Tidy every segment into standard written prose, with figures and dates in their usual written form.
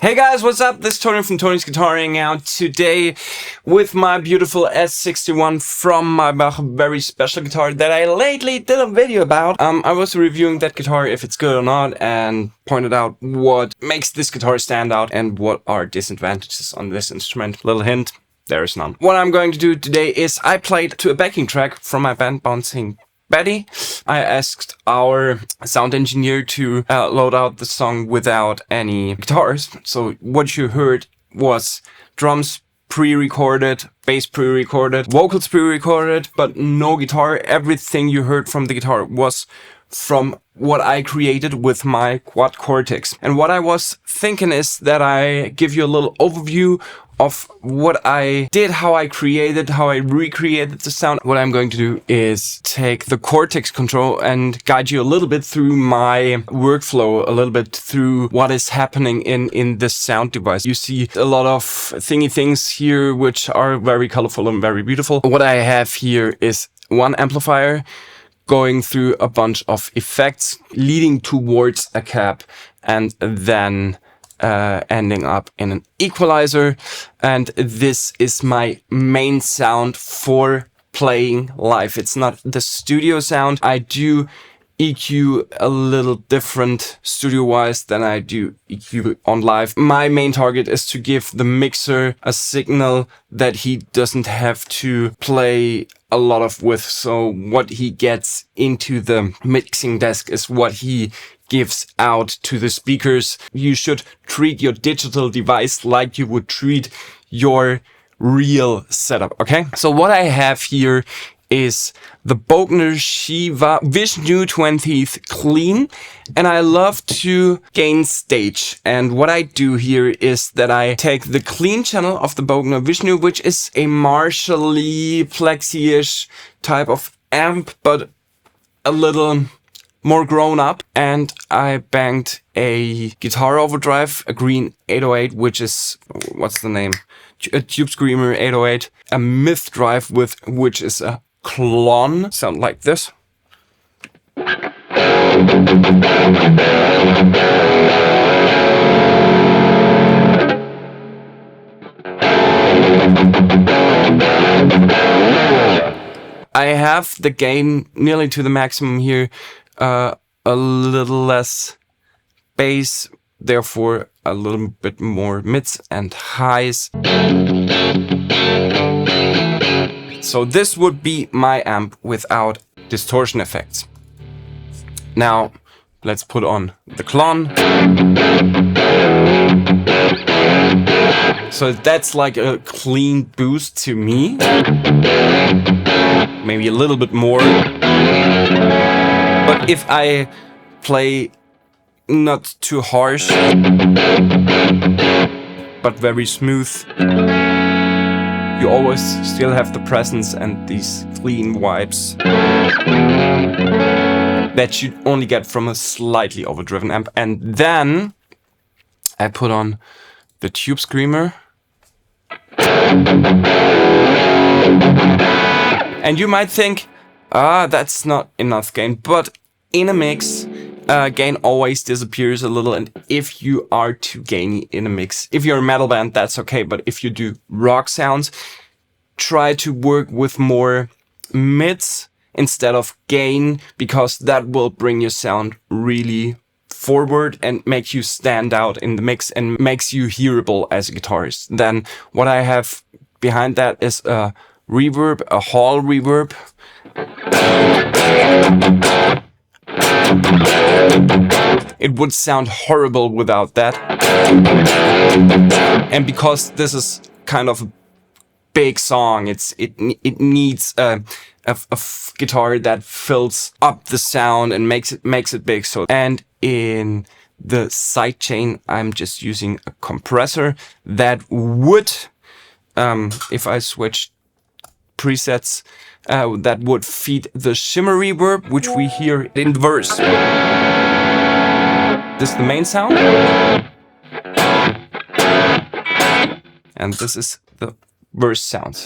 Hey guys, what's up? This is Tony from Tony's Guitar Hangout. Today with my beautiful S61 from my very special guitar that I lately did a video about. I was reviewing that guitar, if it's good or not, and pointed out what makes this guitar stand out and what are disadvantages on this instrument. Little hint, there is none. What I'm going to do today is I played to a backing track from my band Bouncing Betty. I asked our sound engineer to load out the song without any guitars. So what you heard was drums pre-recorded, bass pre-recorded, vocals pre-recorded, but no guitar. Everything you heard from the guitar was from what I created with my quad CORTEX. And what I was thinking is that I give you a little overview of what I did, how I created, how I recreated the sound. What I'm going to do is take the CORTEX control and guide you a little bit through my workflow, a little bit through what is happening in this sound device. You see a lot of thingy things here, which are very colorful and very beautiful. What I have here is one amplifier going through a bunch of effects, leading towards a cab, and then ending up in an equalizer. And this is my main sound for playing live. It's not the studio sound. I do EQ a little different studio-wise than I do EQ on live. My main target is to give the mixer a signal that he doesn't have to play a lot of with. So what he gets into the mixing desk is what he gives out to the speakers. You should treat your digital device like you would treat your real setup, okay? So what I have here is the Bogner Shiva Vishnu 20th Clean, and I love to gain stage. And what I do here is that I take the clean channel of the Bogner Vishnu, which is a Marshall-y, plexi-ish type of amp, but a little more grown up, and I banged a guitar overdrive, a green 808, which is, what's the name? A Tube Screamer 808, a Myth drive with, which is a Klon, sound like this. I have the gain nearly to the maximum here. A little less bass, therefore a little bit more mids and highs. So this would be my amp without distortion effects. Now let's put on the Klon. So that's like a clean boost to me. Maybe a little bit more. But if I play not too harsh, but very smooth, you always still have the presence and these clean vibes that you only get from a slightly overdriven amp. And then I put on the Tube Screamer. And you might think, that's not enough gain, but in a mix, gain always disappears a little. And if you are too gainy in a mix, if you're a metal band, that's okay. But if you do rock sounds, try to work with more mids instead of gain, because that will bring your sound really forward and make you stand out in the mix and makes you hearable as a guitarist. Then what I have behind that is a reverb, a hall reverb. It would sound horrible without that. And because this is kind of a big song, it needs a guitar that fills up the sound and makes it big. So, and in the sidechain, I'm just using a compressor that would, if I switch presets, that would feed the shimmer reverb, which we hear in the verse. This is the main sound. And this is the verse sounds.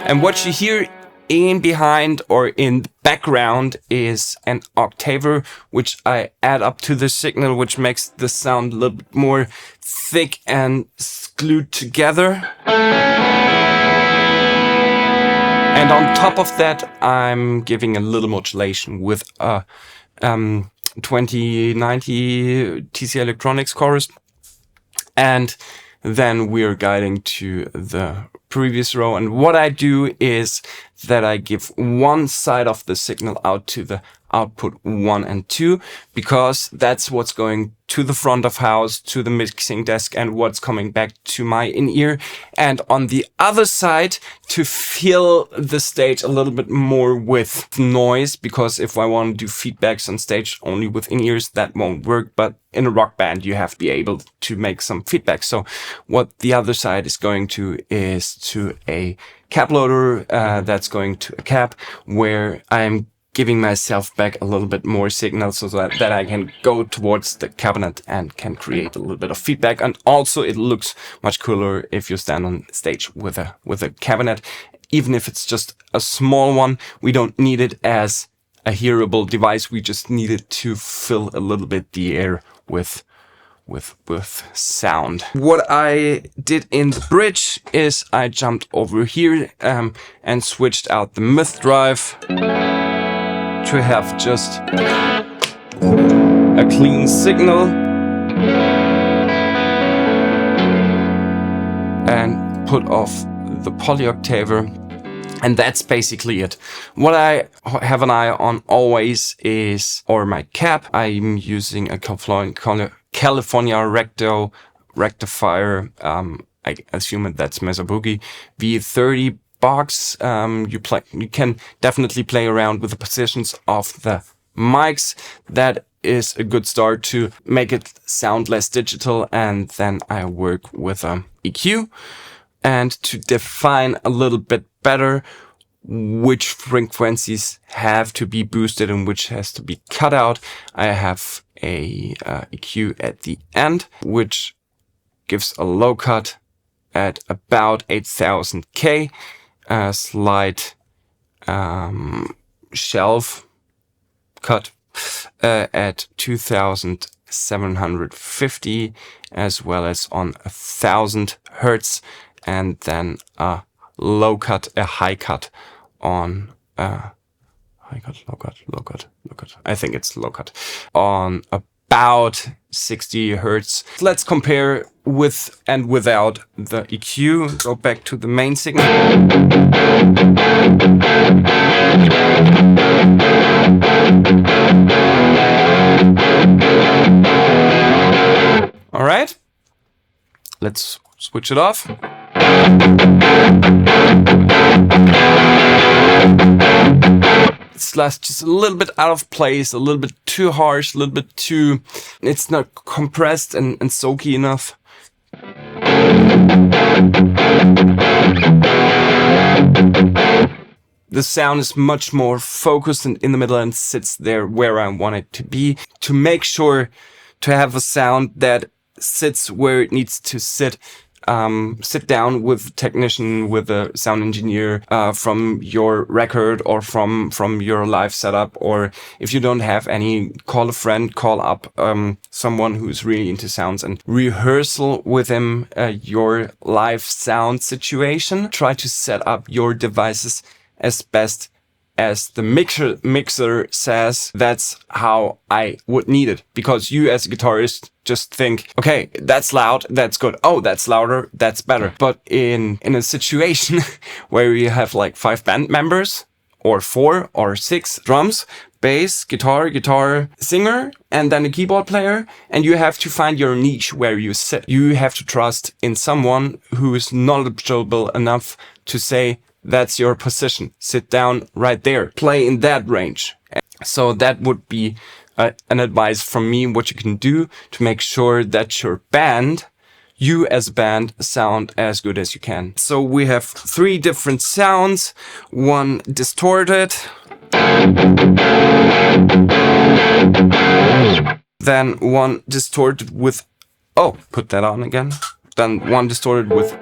And what you hear in behind or in the background is an octaver, which I add up to the signal, which makes the sound a little bit more thick and glued together. And on top of that, I'm giving a little modulation with a 2090 TC Electronics chorus. And then we're guiding to the previous row. And what I do is that I give one side of the signal out to the output 1 and 2, because that's what's going to the front of house, to the mixing desk, and what's coming back to my in-ear. And on the other side, to fill the stage a little bit more with noise, because if I want to do feedbacks on stage only with in-ears, that won't work. But in a rock band, you have to be able to make some feedback. So what the other side is going to is to a cap loader that's going to a cap, where I'm giving myself back a little bit more signal so that I can go towards the cabinet and can create a little bit of feedback. And also it looks much cooler if you stand on stage with a cabinet. Even if it's just a small one, we don't need it as a hearable device. We just need it to fill a little bit the air with sound. What I did in the bridge is I jumped over here and switched out the myth drive to have just a clean signal and put off the polyoctaver. And that's basically it. What I have an eye on always is, or my cap, I'm using a California rectifier. I assume that's Mesa Boogie V30 box. You can definitely play around with the positions of the mics. That is a good start to make it sound less digital. And then I work with an EQ, and to define a little bit better which frequencies have to be boosted and which has to be cut out, I have a EQ at the end, which gives a low cut at about 8000 K, a slight shelf cut at 2750, as well as on 1000 hertz, and then a low cut, a high cut on high cut, low cut. I think it's low cut on about 60 hertz. Let's compare with and without the EQ. Go back to the main signal. All right, let's switch it off. It's just a little bit out of place, a little bit too harsh, a little bit too... It's not compressed and soaky enough. The sound is much more focused and in the middle and sits there where I want it to be. To make sure to have a sound that sits where it needs to sit. Sit down with a technician, with a sound engineer from your record or from your live setup, or if you don't have any, call a friend, call up someone who's really into sounds and rehearsal with him your live sound situation. Try to set up your devices as best as the mixer says. That's how I would need it, because you as a guitarist just think, okay, that's loud, that's good. Oh, that's louder, that's better. But in a situation where you have like 5 band members, or 4 or 6 drums, bass, guitar, singer, and then a keyboard player, and you have to find your niche where you sit. You have to trust in someone who is knowledgeable enough to say, that's your position. Sit down right there. Play in that range. So that would be an advice from me, what you can do to make sure that your band, you as a band, sound as good as you can. So we have 3 different sounds. One distorted. Then one distorted with... Oh, put that on again. Then one distorted with...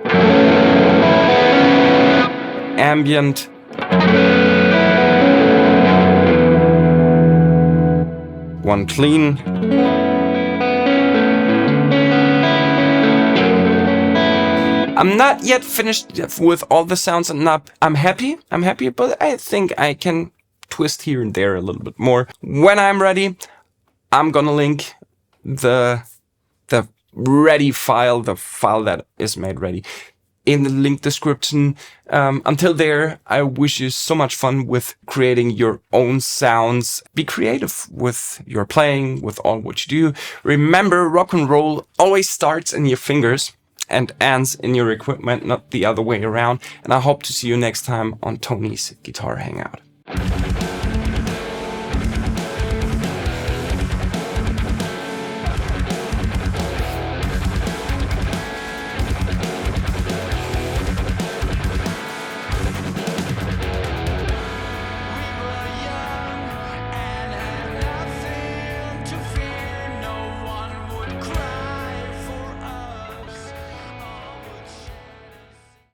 ambient. one clean. I'm not yet finished with all the sounds, and I'm happy, but I think I can twist here and there a little bit more. When I'm ready, I'm gonna link the ready file, the file that is made ready, in the link description. Until there, I wish you so much fun with creating your own sounds. Be creative with your playing, with all what you do. Remember, rock and roll always starts in your fingers and ends in your equipment, not the other way around. And I hope to see you next time on Tony's Guitar Hangout.